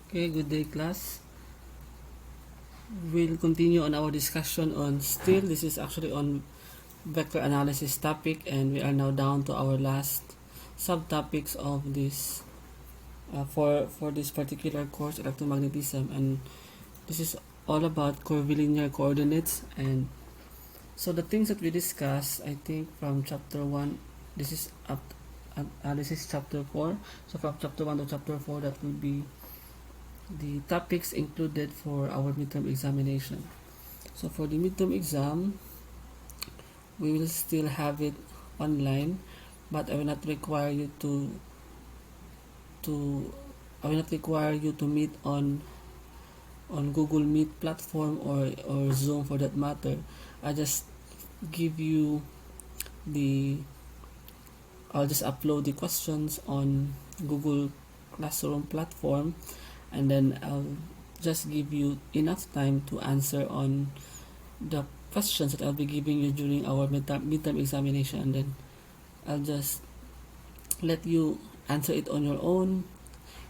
Okay, good day class. We'll continue on our discussion on still. This is actually on vector analysis topic, and we are now down to our last subtopics of this for this particular course, electromagnetism, and this is all about curvilinear coordinates. And so the things that we discussed, I think from chapter 1, this is this is chapter 4. So from chapter 1 to chapter 4, that will be the topics included for our midterm examination. So for the midterm exam, we will still have it online, but I will not require you to meet on Google Meet platform or Zoom for that matter. I just give you I'll just upload the questions on Google Classroom platform, and then I'll just give you enough time to answer on the questions that I'll be giving you during our midterm examination, and then I'll just let you answer it on your own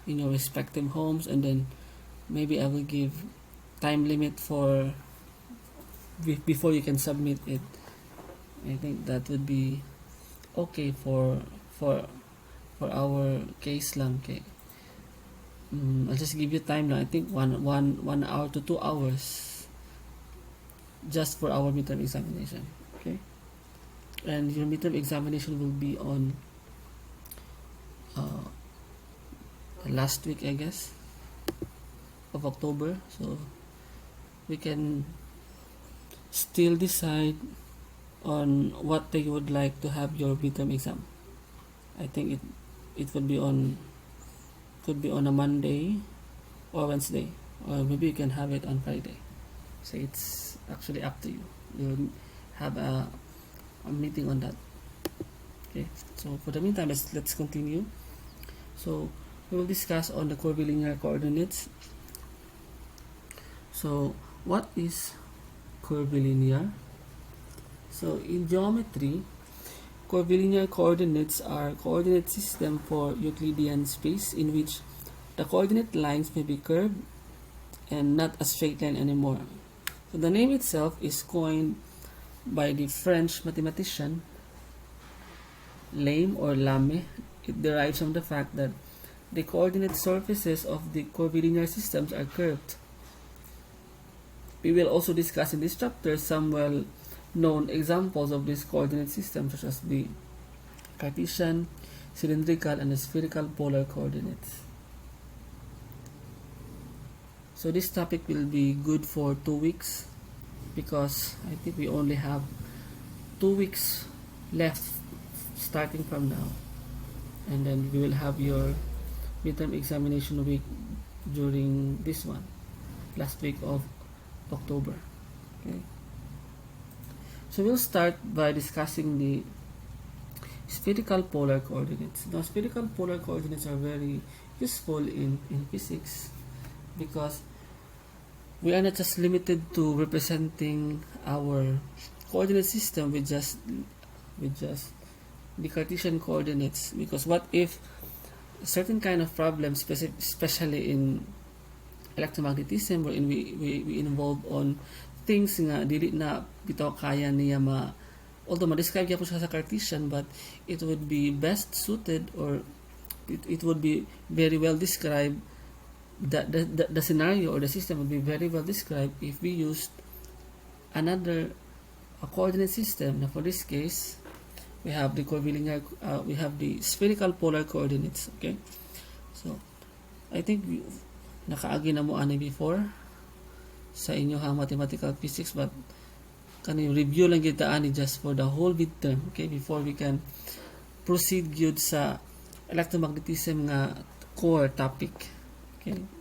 in your respective homes, and then maybe I will give time limit for before you can submit it. I think that would be okay for our case lang. Okay. I'll just give you time now. I think 1 hour to 2 hours just for our midterm examination. Okay, and your midterm examination will be on the last week, I guess, of October. So we can still decide on what day you would like to have your midterm exam. I think it would be could be on a Monday or Wednesday, or maybe you can have it on Friday. So it's actually up to you. You'll have a meeting on that. Okay, so for the meantime, let's continue. So we will discuss on the curvilinear coordinates. So what is curvilinear? So in geometry, curvilinear coordinates are coordinate system for Euclidean space in which the coordinate lines may be curved and not a straight line anymore. So the name itself is coined by the French mathematician Lame or Lame. It derives from the fact that the coordinate surfaces of the curvilinear systems are curved. We will also discuss in this chapter some well-known examples of these coordinate systems, such as the Cartesian, cylindrical, and the spherical polar coordinates. So this topic will be good for 2 weeks, because I think we only have 2 weeks left starting from now, and then we will have your midterm examination week during this one, last week of October. Okay, so we'll start by discussing the spherical polar coordinates. Now, spherical polar coordinates are very useful in physics, because we are not just limited to representing our coordinate system with just the Cartesian coordinates. Because what if certain kind of problems, especially in electromagnetism, wherein we involve on things nga dili na bitaw kaya niya although ma-describe po siya sa Cartesian, but it would be best suited, or it would be very well described, the scenario or the system would be very well described if we used another coordinate system. Now for this case, we have the curvilinear, we have the spherical polar coordinates. Okay, so I think nakaagi na mo ani before sa inyo ha mathematical physics, but kani review lang kita ani just for the whole midterm. Okay, before we can proceed gyud sa electromagnetism nga core topic.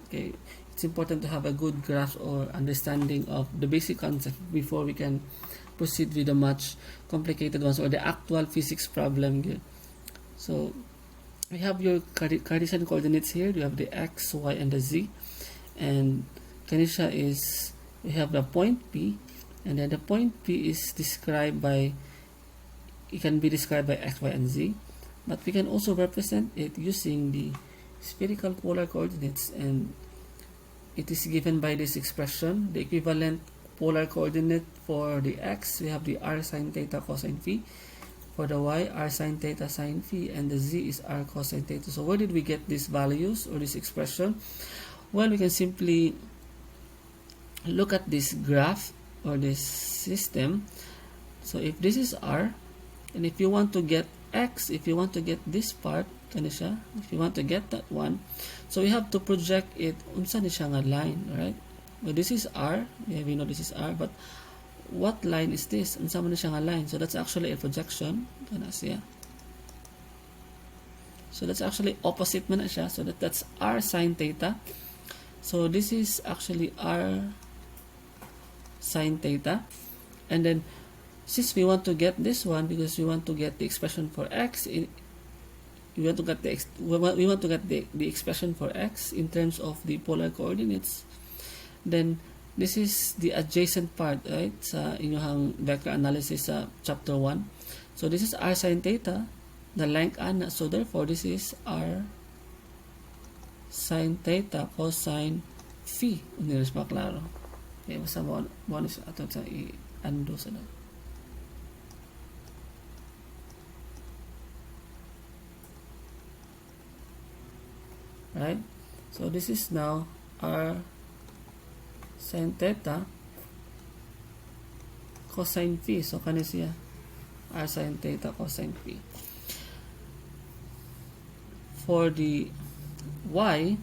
Okay, it's important to have a good grasp or understanding of the basic concept before we can proceed with the much complicated ones or the actual physics problem. So we have your Cartesian coordinates here. You have the x, y, and the z, and Kinesia is, we have the point P, and then the point P is described by, it can be described by x, y, and z, but we can also represent it using the spherical polar coordinates, and it is given by this expression. The equivalent polar coordinate for the x, we have the r sine theta cosine phi. For the y, r sine theta sine phi, and the z is r cosine theta. So where did we get these values or this expression? Well, we can simply look at this graph or this system. So if this is r, and if you want to get x, if you want to get this part, if you want to get that one, so we have to project it unsa ni siya nga line, right? Well, this is r, yeah, we know this is r, but what line is this? Unsa man ni siya nga line? So that's actually a projection. Kana siya. So that's actually opposite man na siya. So that's r sine theta. So this is actually r sine theta. And then since we want to get this one, because we want to get the expression for x, we want to get the expression for x in terms of the polar coordinates, then this is the adjacent part, right, sa inyong vector analysis sa chapter 1. So this is r sine theta, the length ana. So therefore this is r sine theta cosine phi. Hindi na siya maklaro. Okay, basta bonus ato sa i-undo sa doon. Right? So this is now r sine theta cosine phi. So kani siya r sine theta cosine phi. For the y,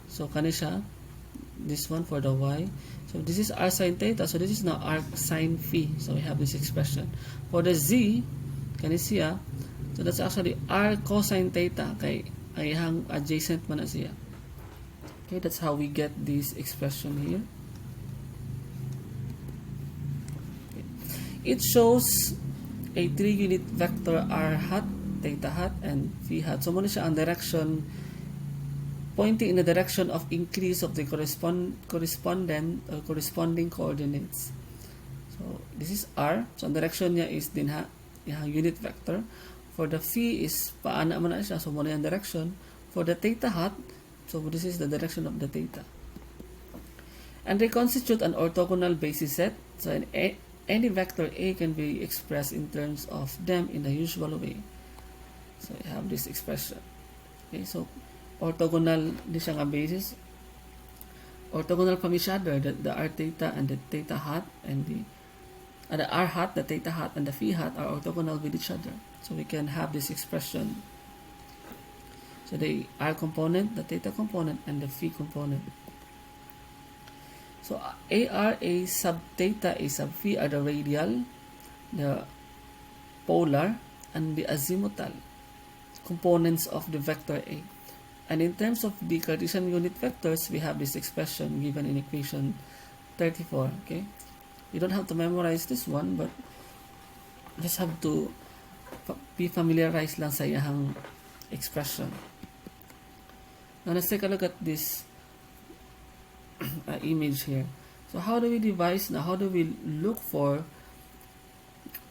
so kani siya this one for the y. So this is r sine theta. So this is now r sine phi. So we have this expression. For the z, kani siya, so that's actually r cosine theta kay ayang adjacent man na siya. Okay, that's how we get this expression here. Okay. It shows a 3-unit vector r hat, theta hat, and phi hat. So muna siya ang direction pointing in the direction of increase of the corresponding coordinates. So this is r. So ang direction niya is din yung unit vector. For the phi is paana man na siya, so muna yung direction. For the theta hat, so this is the direction of the theta. And they constitute an orthogonal basis set. So any vector A can be expressed in terms of them in the usual way. So you have this expression. Okay, so orthogonal di siya nga basis. Orthogonal from each other, the r theta and the theta hat, and the r hat, the theta hat, and the phi hat are orthogonal with each other. So we can have this expression. So the r component, the theta component, and the phi component. So a sub theta, a sub phi are the radial, the polar, and the azimuthal components of the vector A. And in terms of the Cartesian unit vectors, we have this expression given in equation 34. Okay, you don't have to memorize this one, but just have to be familiarized lang sa iyang expression. Now let's take a look at this image here. So how do we devise now? How do we look for?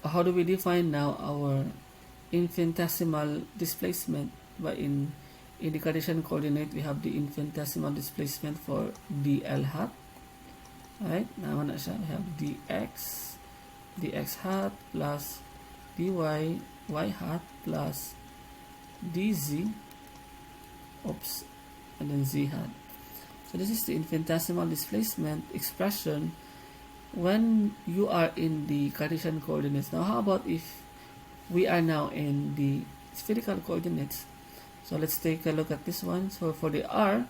How do we define now our infinitesimal displacement? But in the Cartesian coordinate, we have the infinitesimal displacement for dl hat. Right? Now na siya. We have dx hat plus dy y hat plus dz, and then z hat. So this is the infinitesimal displacement expression when you are in the Cartesian coordinates. Now how about if we are now in the spherical coordinates? So let's take a look at this one. So for the r,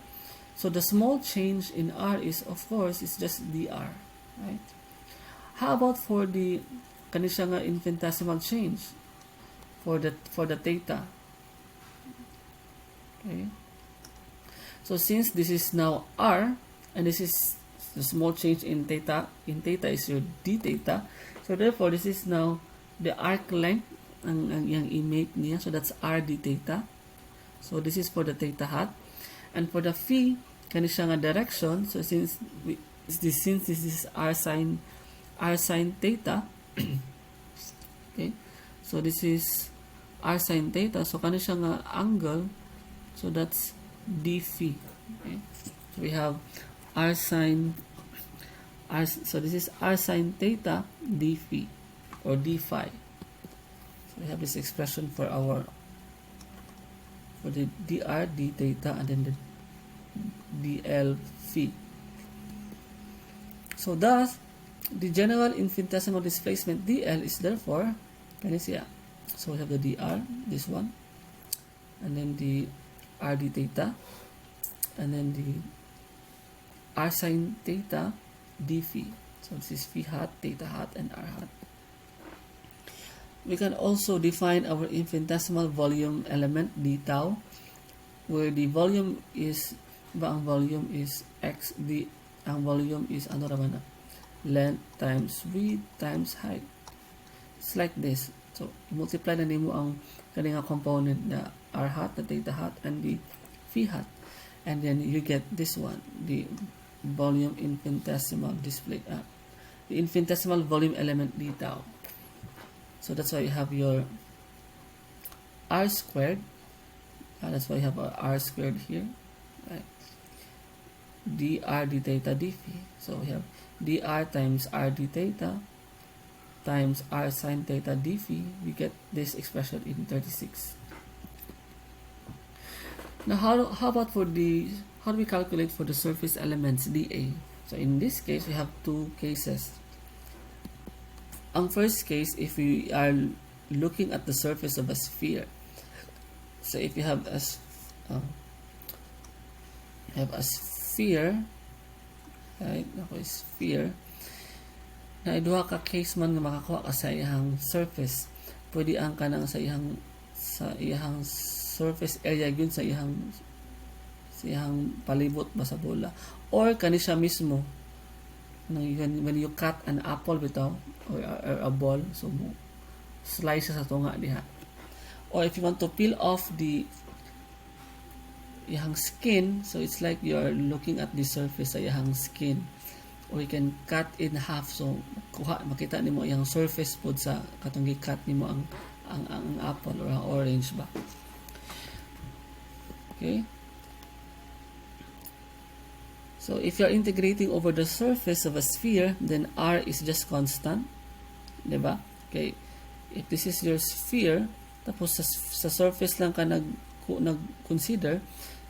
so the small change in r is, of course, is just dr, right? How about for the kanisya nga infinitesimal change for the theta? Okay. So since this is now r, and this is the small change in theta is your d theta. So therefore, this is now the arc length ang yang i-make niya. So that's r d theta. So this is for the theta hat. And for the phi, kanisya nga direction. So since this is r sine theta, okay. So this is r sine theta. So kanisya nga angle. So that's d phi. Okay. So we have r sine so this is r sine theta d phi or d phi. So we have this expression for the dr d theta and then the dl phi. So thus the general infinitesimal displacement dl is therefore, can you see? So we have the dr, this one, and then the r d theta, and then the r sine theta d phi. So this is phi hat, theta hat, and r hat. We can also define our infinitesimal volume element d tau, where the volume is, ang volume is x, ang volume is ano naman na? Length times width times height. It's like this. So multiply na nimo ang kaninga component na r hat, the theta hat, and the phi hat, and then you get this one, the volume infinitesimal display, the infinitesimal volume element d tau. So that's why you have your r squared. That's why you have r squared here, right? Dr d theta d phi. So we have dr times r d theta times r sine theta d phi. We get this expression in 36. Now how about how do we calculate for the surface elements dA? So in this case, we have two cases. Ang first case, if we are looking at the surface of a sphere. So if you have a sphere, right? Ako sphere. Na duha ka case man nga makakuha ka sa iyang surface. Pwede ang kanang sa iyang surface area yun sa iyang palibot ba sa bola, or kani siya mismo when you cut an apple bitaw or a ball, so mo slice sa tunga diha. Or if you want to peel off the iyang skin, so it's like you are looking at the surface sa iyang skin, or you can cut in half, so makita nimo iyang surface pod sa katong gi-cut nimo ang apple or ang orange ba. Okay, so if you are integrating over the surface of a sphere, then r is just constant, diba? Okay, if this is your sphere, tapos sa surface lang ka nag-consider,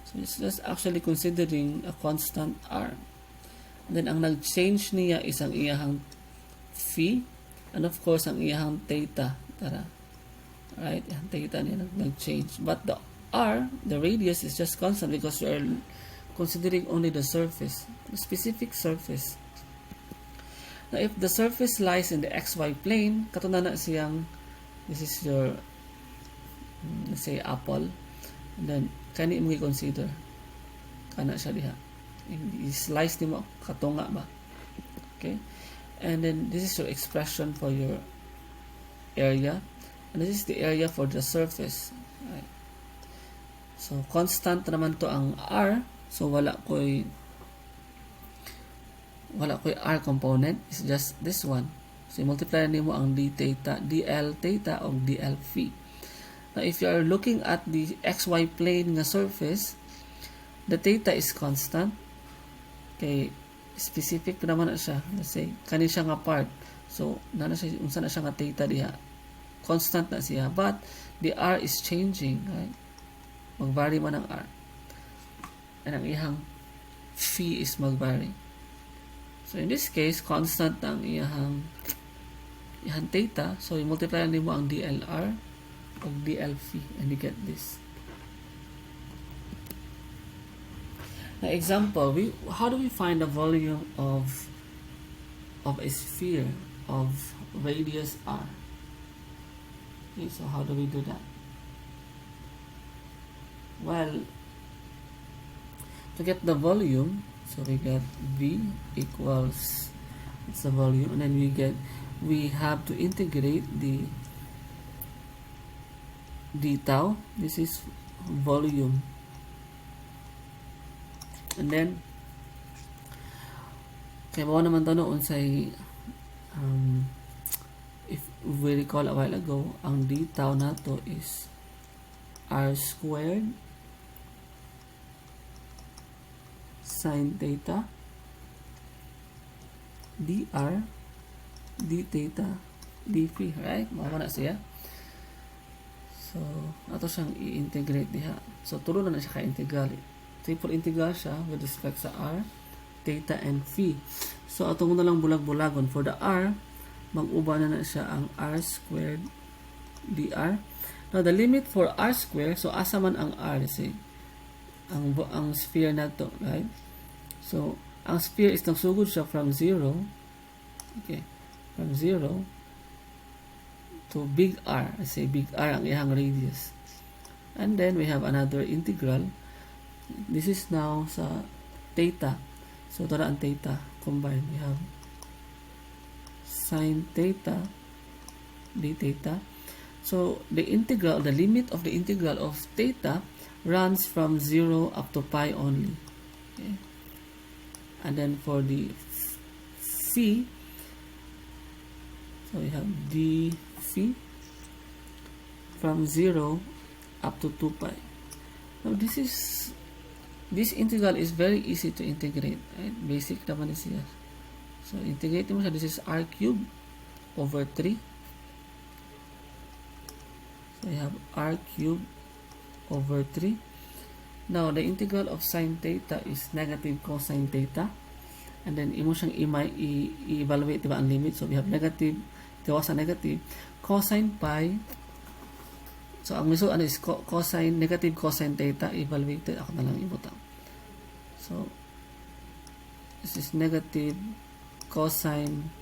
so it's just actually considering a constant r. And then ang nag-change niya is ang iyahang phi, and of course ang iyahang theta. Right, ang theta niya nag-change, but the r, the radius, is just constant because you are considering only the surface, the specific surface. Now if the surface lies in the xy plane, katuna na siyang, this is your, let's say, apple, and then kani mo i-consider kana siya diha, i-slice nimo katunga ba. Okay, and then this is your expression for your area, and this is the area for the surface, right? So constant naman to ang r, so wala ko'y r component, it's just this one. So multiply nimo ang d theta, dl theta o dl phi. Now if you are looking at the xy plane nga surface, the theta is constant. Okay, specific naman na siya. Let's say kani siya nga part, so unsa na siya nga theta diha, constant na siya, but the r is changing, right? Mag-vary man ang r, and ang ihang phi is mag-vary. So in this case, constant ang ihang theta, so i-multiply nimo ang dlr o dl phi, and you get this. Now example, how do we find the volume of a sphere of radius r? Okay, so how do we do that? Well, to get the volume, so we get V equals, it's the volume, and then we have to integrate the d tau, this is volume, and then kaya mo naman to noon say, if we recall a while ago, ang d tau nato is r squared sine theta dr, d theta, d phi, right? Mao na siya. So, ato siyang i-integrate diha. So, tulo na siya ka-integral. Triple integral siya with respect sa r, theta, and phi. So, ato na lang bulag-bulagon. For the r, mag-uba na siya ang r squared dr. Now, the limit for r squared, so asa man ang r, say, ang sphere na to, right? So, ang sphere is nagsugod siya from 0, okay, from 0 to big R. I say big R ang ihang radius. And then we have another integral. This is now sa theta. So tara ang theta combined. We have sine theta d theta. So the integral, the limit of the integral of theta runs from 0 up to pi only. Okay. And then for the phi, so we have d phi from 0 up to 2 pi. Now this integral is very easy to integrate, right? Basic naman is here. So integrate mo siya. This is r cubed over 3. So we have r cubed over 3. Now the integral of sine theta is negative cosine theta. And then imo siyang i-evaluate, diba, ang limit. So we have negative, gawa sa negative, cosine pi. So ang result ano is cosine, negative cosine theta evaluated. Ako na lang ibutang. So this is negative cosine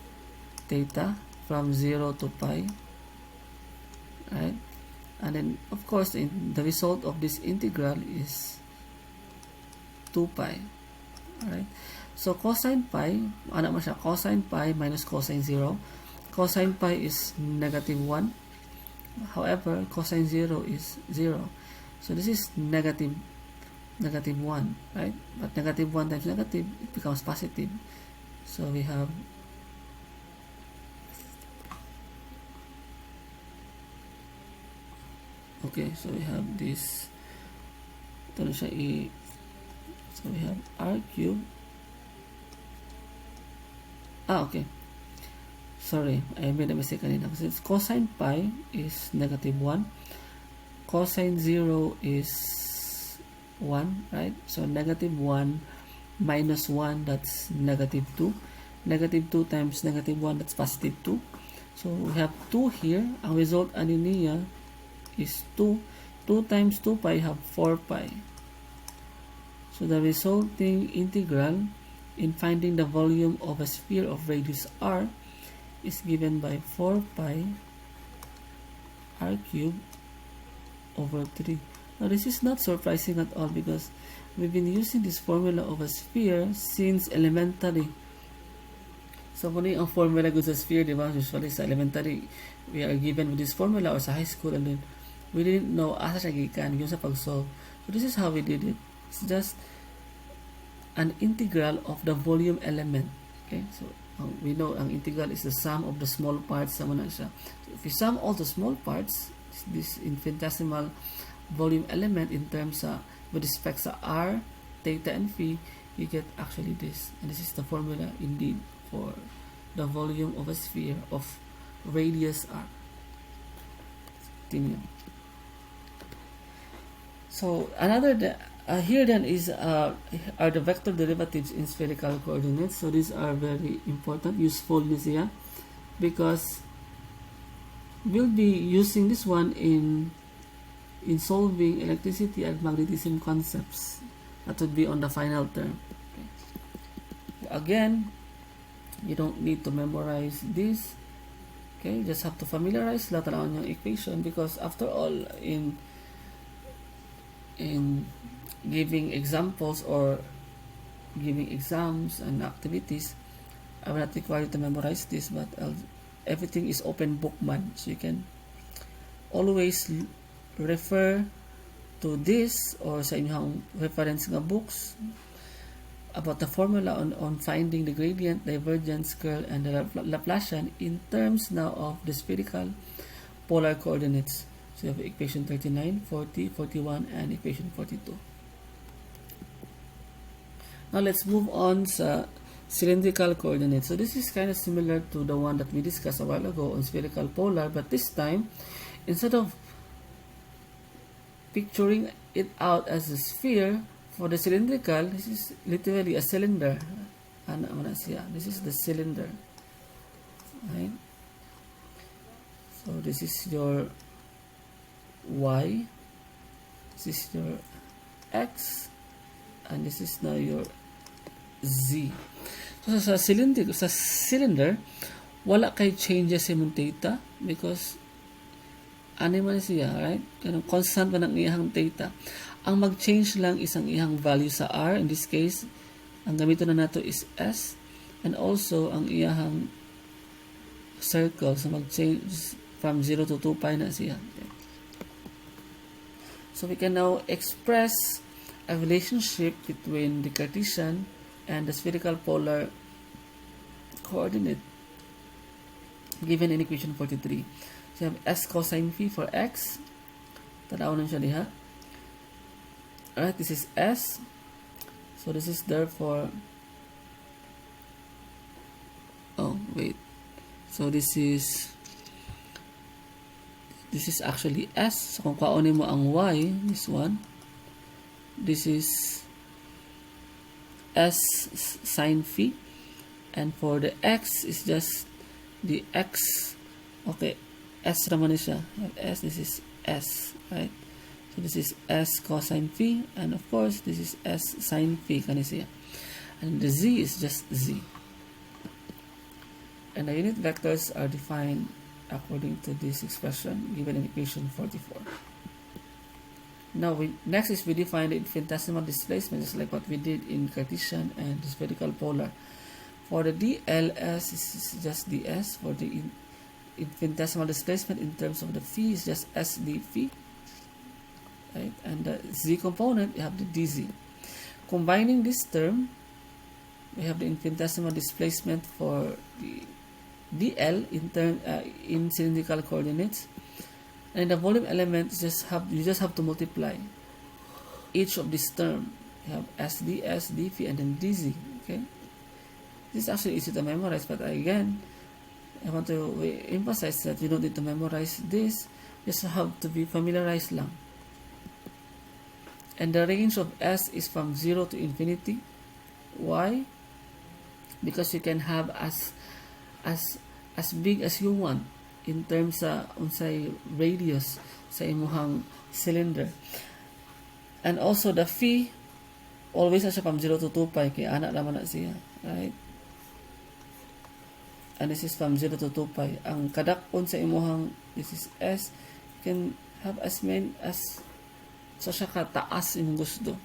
theta from 0 to pi. Right? And then of course the result of this integral is 2 pi. Alright? So cosine pi, ano mo siya? Cosine pi minus cosine 0. Cosine pi is negative 1. However, cosine 0 is 0. So this is negative 1, right? But negative 1 times negative, it becomes positive. So we have so we have this. Ito na siya so we have r cubed. Okay. Sorry, I made a mistake kanina. Kasi cosine pi is negative 1. Cosine 0 is 1, right? So negative 1 minus 1, that's negative 2. Negative 2 times negative 1, that's positive 2. So we have 2 here. Ang result ani niya is 2. 2 times 2 pi have 4 pi. So the resulting integral in finding the volume of a sphere of radius r is given by 4 pi r cubed over 3. Now this is not surprising at all because we've been using this formula of a sphere since elementary. So kung ang formula ko sa sphere, diba? Usually sa elementary, we are given with this formula, or sa high school, and then we didn't know asa siya gikan yung sa pag-solve. So this is how we did it. It's just an integral of the volume element. Okay, so we know ang integral is the sum of the small parts. Sama na siya. So if you sum all the small parts, this infinitesimal volume element in terms with respect sa r, theta, and phi, you get actually this. And this is the formula indeed for the volume of a sphere of radius r. Continue. So another here then is are the vector derivatives in spherical coordinates. So these are very important, useful here, because we'll be using this one in solving electricity and magnetism concepts. That would be on the final term. Okay. Again, you don't need to memorize this. Okay, just have to familiarize lahat lang yung equation, because after all, in giving examples or giving exams and activities, I will not require you to memorize this, but everything is open book man, so you can always refer to this or sa inyong reference nga books about the formula on finding the gradient, divergence, curl, and the Laplacian in terms now of the spherical polar coordinates. So you have equation 39, 40, 41, and equation 42. Now let's move on sa cylindrical coordinate. So this is kind of similar to the one that we discussed a while ago on spherical polar, but this time, instead of picturing it out as a sphere, for the cylindrical, this is literally a cylinder. This is the cylinder. Right? So this is your y, this is your x, and this is now your z. So sa cylinder, wala kay changes sa imong theta because ano man siya, right? Kanang constant man ang iyang theta. Ang mag-change lang is ang iyang value sa r. In this case, ang gamiton na nato is s, and also ang iyang circle. So mag-change from 0 to 2 pi na siya. Okay. So we can now express a relationship between the Cartesian and the spherical polar coordinate given in equation 43. So you have s cosine phi for x. Tanaw na siya diha. Alright, this is s. So this is therefore, oh wait, so this is actually s. So kung kaunin mo ang y, this one, this is s sine phi, and for the x is just the x. Okay, s naman siya. S, this is s, right? So this is s cosine phi, and of course this is s sine phi kanisiya. And the z is just z. And the unit vectors are defined according to this expression given in equation 44. Now next is we define the infinitesimal displacement, just like what we did in Cartesian and the spherical polar. For the dl, s is just ds. For the infinitesimal displacement in terms of the phi is just s d phi. Right? And the z component, you have the dz. Combining this term, we have the infinitesimal displacement for the dl in cylindrical coordinates, and the volume element you just have to multiply each of this term. You have s ds, d phi, and then dz. Okay, this is actually easy to memorize, but again, I want to emphasize that you don't need to memorize this. Just have to be familiarized lang. And the range of s is from 0 to infinity. Why? Because you can have as big as you want in terms sa unsay radius sa imuhang cylinder. And also the phi always siya from 0 to 2 pi kay ana naman na siya, right? And this is from 0 to 2 pi. Ang kadakon sa imuhang, this is s, you can have as many as so siya kataas imong gusto.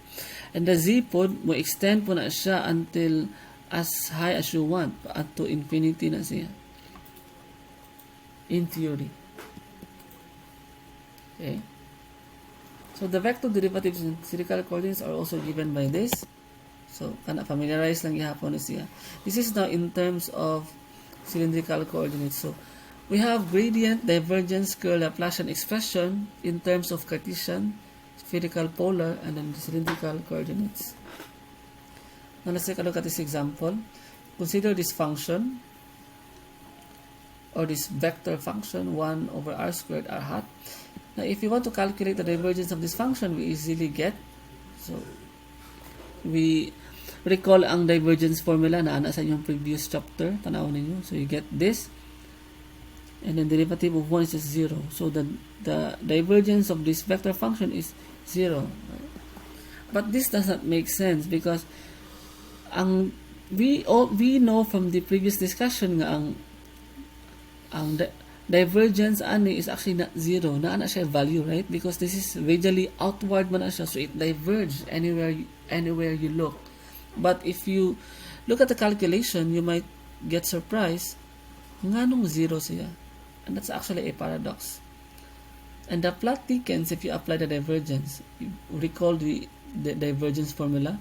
And the z pod mo extend po na siya until as high as you want, up to infinity na siya. In theory. Okay. So the vector derivatives in spherical coordinates are also given by this. So kana familiarize lang gihapon na siya. This is now in terms of cylindrical coordinates. So we have gradient, divergence, curl, Laplacian expression in terms of Cartesian, spherical polar, and then the cylindrical coordinates. Now let's take a look at this example. Consider this function or this vector function 1 over r squared r hat. Now if you want to calculate the divergence of this function, we easily get, so we recall ang divergence formula na ana sa inyong previous chapter, tanaw ninyo. So you get this, and then derivative of 1 is just 0. So the divergence of this vector function is 0. But this does not make sense because we know from the previous discussion nga ang divergence ani is actually not 0, na ana siya value, right? Because this is radially outward man siya, so it diverges anywhere you look. But if you look at the calculation, you might get surprised nganong 0 siya, and that's actually a paradox. And the plot thickens if you apply the divergence. You recall the divergence formula.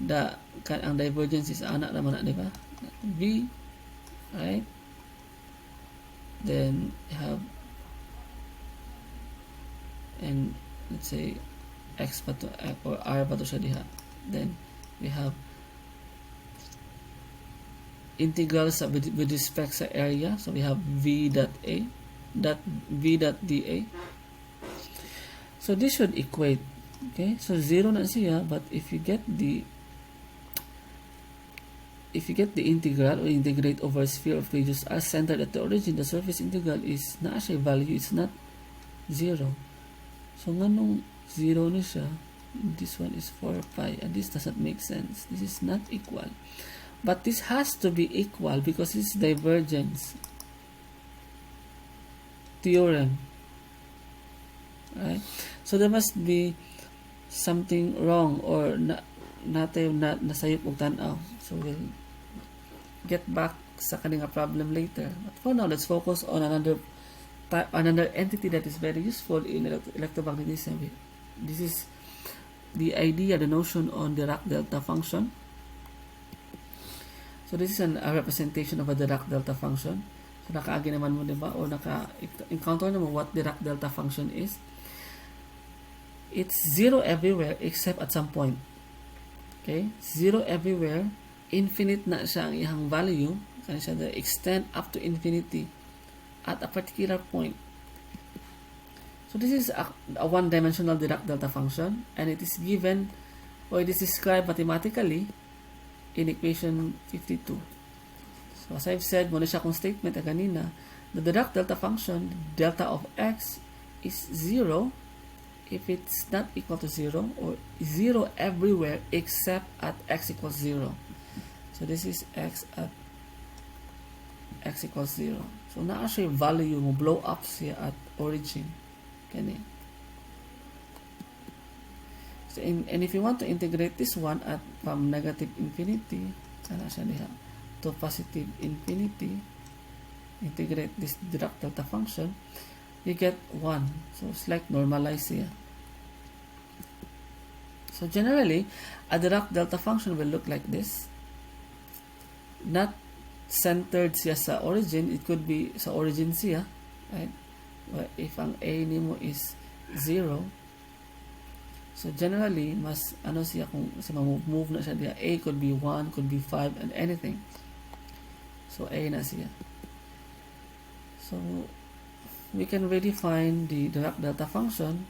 Ang divergence is ana naman na, di ba? V, right? Then you have, and let's say x pa to or r pa to siya diha. Then we have integral with respect sa area. So we have v dot a dot v dot dA. So this should equate. Okay, so 0 na siya, but if you get the integral or integrate over a sphere of radius r centered at the origin, the surface integral is na siya value, it's not 0. So nganong 0 na siya, this one is 4 pi, and this doesn't make sense. This is not equal. But this has to be equal because it's divergence theorem. Right? So there must be something wrong or nasayop og tan-aw. So we'll get back sa kaninga problem later. But for now, let's focus on another entity that is very useful in electromagnetism. This is the idea, the notion on Dirac-delta function. So this is a representation of a Dirac-delta function. So nakaagi naman mo, diba? O naka-encounter naman what Dirac-delta function is. It's 0 everywhere except at some point. Okay? 0 everywhere. Infinite na siya ang ihang value. Kaya siya the extend up to infinity at a particular point. So this is a one-dimensional Dirac-delta function, and it is given or it is described mathematically in equation 52. So as I've said, muna siya kung statement kanina, the Dirac-delta function, delta of x is 0 if it's not equal to 0, or 0 everywhere except at x equals 0. So this is x at x equals 0. So naa siya value mo blow up siya at origin. Kani. So and if you want to integrate this one at from negative infinity, ana siya diha, to positive infinity, integrate this Dirac-delta function, you get 1. So it's like normalize here. So generally, a Dirac-delta function will look like this. Not centered siya sa origin, it could be sa origin siya, right? Well, if ang A nimo is 0, so generally, mas ano siya kung move na siya diya, A could be 1, could be 5, and anything. So A na siya. So we can really find the Dirac-delta function.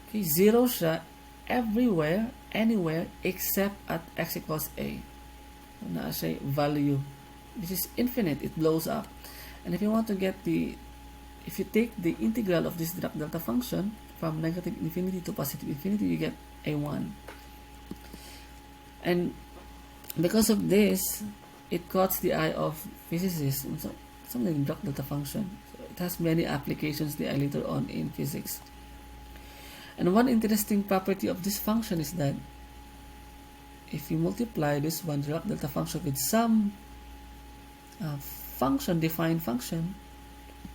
Okay, 0 siya everywhere, anywhere, except at x equals A. So, na siya value. This is infinite, it blows up. And if you want to get if you take the integral of this Dirac-delta function from negative infinity to positive infinity, you get A1. And because of this, it caught the eye of physicists. So, something like Dirac-delta function. So it has many applications there later on in physics. And one interesting property of this function is that if you multiply this one Dirac-delta function with some function, defined function,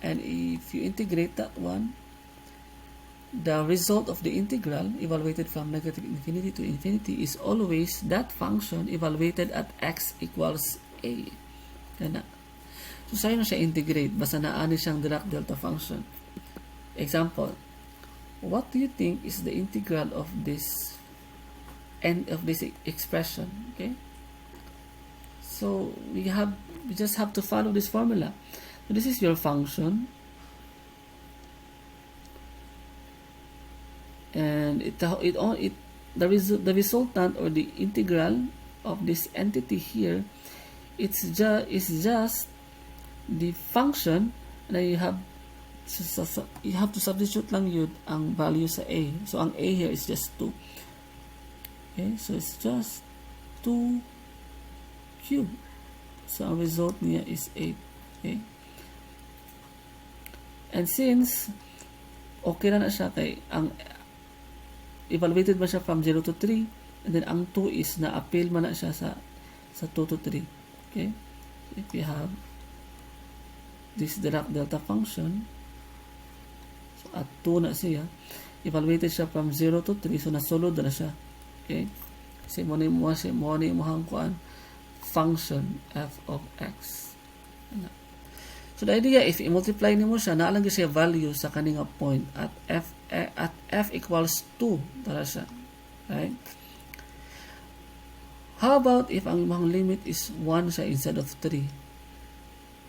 and if you integrate that one, the result of the integral evaluated from negative infinity to infinity is always that function evaluated at x equals a. Kana. So sa'yo na siya integrate, basta naani siyang Dirac-delta function. Example, what do you think is the integral of this end of this expression? Okay, so we just have to follow this formula. So this is your function, and the resultant or the integral of this entity here, is just the function, and then you have to substitute lang yun ang value sa a. So ang a here is just 2. Okay, so it's just 2 cube. So ang result niya is 8. Okay, and since okay na siya kay ang evaluated ba siya from 0 to 3, and then ang 2 is na-appeal man na siya sa 2 to 3. Okay, if you have this Dirac-delta function, so at 2 na siya, evaluated siya from 0 to 3, so nasulod na siya. Okay, kasi mo na yung kuan function f of x. So the idea, if i-multiply nimo siya, naalang siya value sa kaninga point at f equals 2 tara siya, right? How about if ang imong limit is 1 siya instead of 3?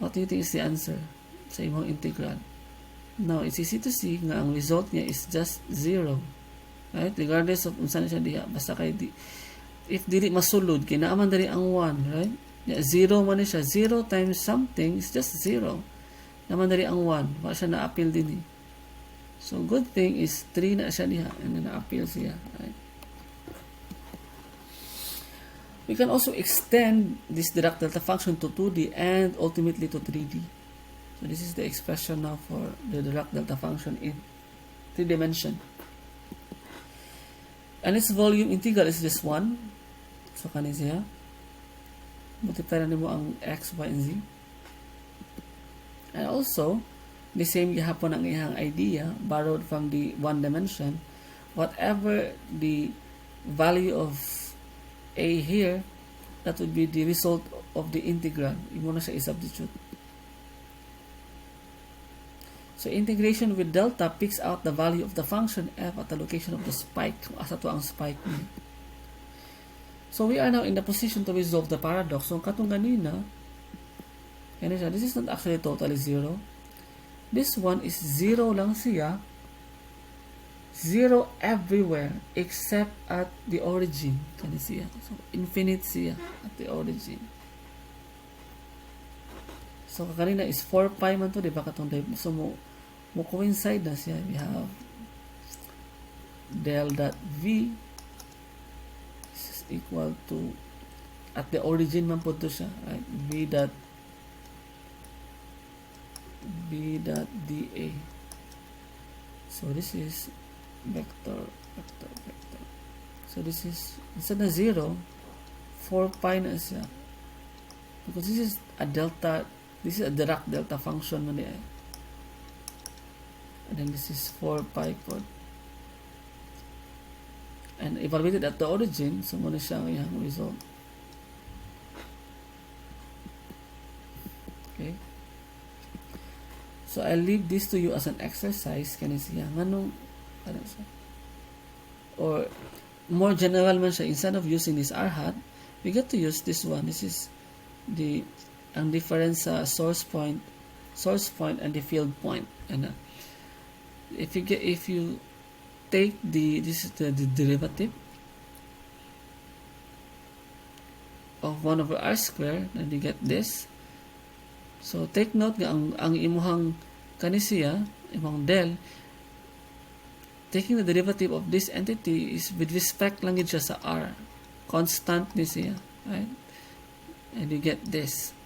What do you think is the answer sa imong integral? Now, it's easy to see nga ang result niya is just 0. Right? Regardless of unsan siya diha. Basta kay if dili masulod, kinaaman dali ang 1, right? 0 man siya. 0 times something is just 0. Naman dali ang 1. Wala siya na-appeal din eh. So, good thing is 3 na siya diha and na-appeal siya. Right? We can also extend this Dirac-delta function to 2D and ultimately to 3D. So this is the expression now for the Dirac-delta function in 3 dimension. And its volume integral is just 1. So kanin siya. Multiply na mo ang x, y, and z. And also, the same gihapon ang ihang idea borrowed from the 1 dimension. Whatever the value of a here, that would be the result of the integral. Imo na siya i-substitute. So integration with delta picks out the value of the function f at the location of the spike. Kung asa to ang spike niya. So we are now in the position to resolve the paradox. So katong ganina, this is not actually totally 0. This one is 0 lang siya. 0 everywhere except at the origin. Kani siya. So, infinite siya at the origin. So, kanina is 4 pi man to, di ba? Katong so, mo coincide na siya. We have del dot v is equal to at the origin man po to siya. Right? v dot dA. So, this is vector. So this is, instead na 0, 4 pi na siya. Because this is a delta, this is a Dirac-delta function man diya. And then this is 4 pi pod. And evaluated at the origin, so muna siya ang iyang result. Okay. So I'll leave this to you as an exercise. Kani siya. Nganong or more general man siya, instead of using this r hat, we get to use this one. This is the ang difference sa source point and the field point. And if you take this is the derivative of 1 over r square, then you get this. So take note nga ang imuhang kanisiya, imong del, taking the derivative of this entity is with respect lang siya sa r. Constant ni siya. Right? And you get this.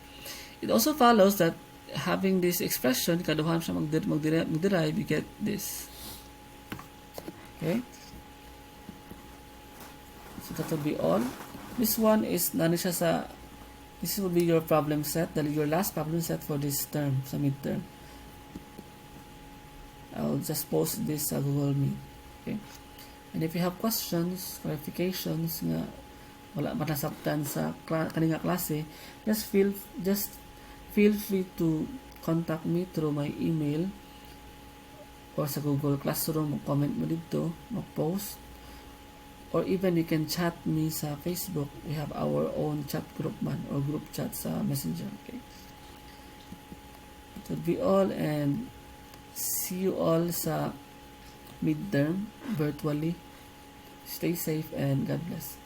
It also follows that having this expression, kaduhan siya mag-derive, you get this. Okay? So that will be all. This one is, nani siya sa, this will be your problem set, your last problem set for this term, sa midterm. I'll just post this sa Google Meet. Okay? And if you have questions, clarifications nga wala man nasabtan sa kaninga klase, just feel free to contact me through my email or sa Google Classroom. Comment mo dito, mag-post, or even you can chat me sa Facebook. We have our own chat group man or group chat sa Messenger. Okay? It would be all, and see you all sa midterm virtually. Stay safe and God bless.